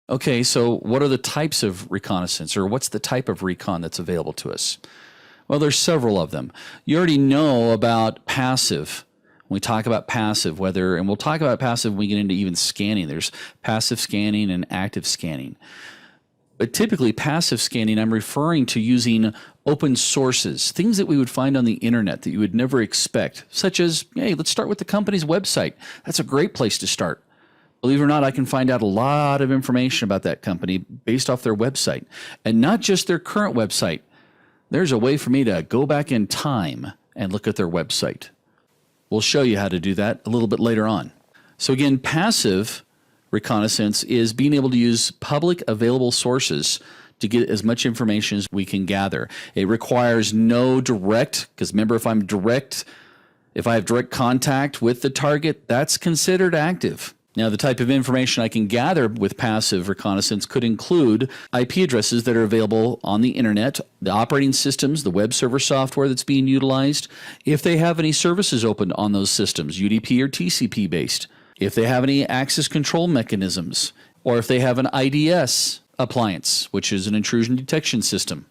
Okay, so what are the types of reconnaissance, or what's the type of recon that's available to us? Well, there's several of them. You already know about passive. When we talk about passive, and we'll talk about passive when we get into even scanning. There's passive scanning and active scanning. But typically, passive scanning, I'm referring to using open sources, things that we would find on the internet that you would never expect, such as, hey, let's start with the company's website. That's a great place to start. Believe it or not, I can find out a lot of information about that company based off their website, and not just their current website. There's a way for me to go back in time and look at their website. We'll show you how to do that a little bit later on. So again, passive reconnaissance is being able to use public available sources to get as much information as we can gather. It requires no direct, because remember, if I have direct contact with the target, that's considered active. Now, the type of information I can gather with passive reconnaissance could include IP addresses that are available on the internet, the operating systems, the web server software that's being utilized, if they have any services open on those systems, UDP or TCP based, if they have any access control mechanisms, or if they have an IDS appliance, which is an intrusion detection system.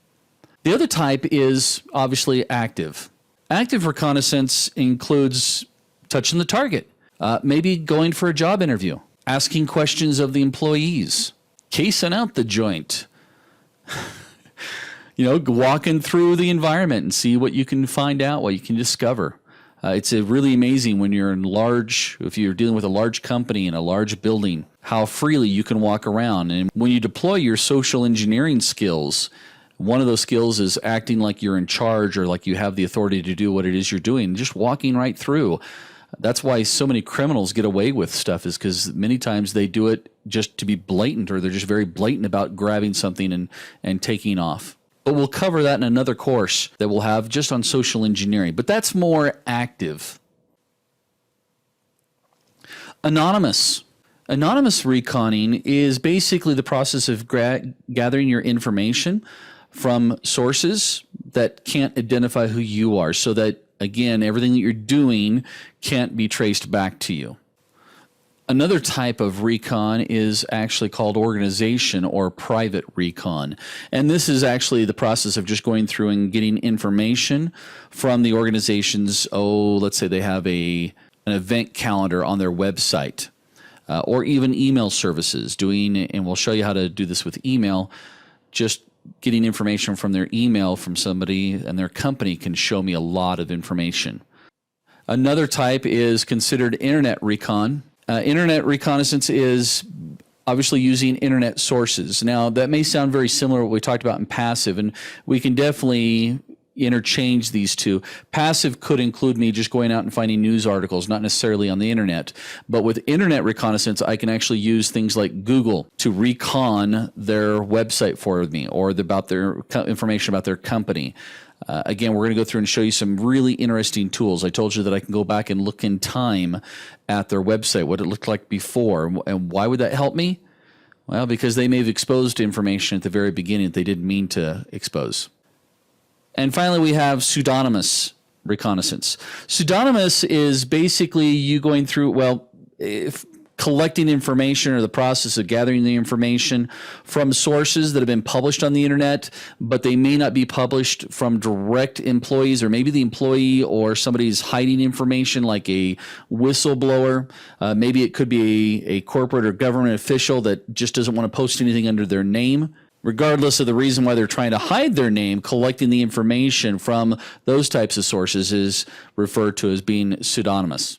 The other type is obviously active. Active reconnaissance includes touching the target. Maybe going for a job interview, asking questions of the employees, casing out the joint, walking through the environment and see what you can find out, what you can discover. It's really amazing when if you're dealing with a large company in a large building, how freely you can walk around. And when you deploy your social engineering skills, one of those skills is acting like you're in charge or like you have the authority to do what it is you're doing, just walking right through. That's why so many criminals get away with stuff, is because many times they do it just to be blatant, or they're just very blatant about grabbing something and taking off. But we'll cover that in another course that we'll have just on social engineering. But that's more active. Anonymous. Anonymous reconning is basically the process of gathering your information from sources that can't identify who you are, so that again, everything that you're doing can't be traced back to you. Another type of recon is actually called organization or private recon. And this is actually the process of just going through and getting information from the organizations. Let's say they have an event calendar on their website, or even email services, and we'll show you how to do this with email. Just getting information from their email from somebody and their company can show me a lot of information. Another type is considered internet recon. Internet reconnaissance is obviously using internet sources. Now, that may sound very similar to what we talked about in passive, and we can definitely interchange these two. Passive could include me just going out and finding news articles, not necessarily on the internet. But with internet reconnaissance, I can actually use things like Google to recon their website for me, or about their information about their company. Again, we're going to go through and show you some really interesting tools. I told you that I can go back and look in time at their website, what it looked like before. And why would that help me? Well, because they may have exposed information at the very beginning that they didn't mean to expose. And finally, we have pseudonymous reconnaissance. Pseudonymous is basically you going through, collecting information, or the process of gathering the information from sources that have been published on the internet, but they may not be published from direct employees, or maybe the employee or somebody's hiding information like a whistleblower. Maybe it could be a corporate or government official that just doesn't want to post anything under their name. Regardless of the reason why they're trying to hide their name, collecting the information from those types of sources is referred to as being pseudonymous.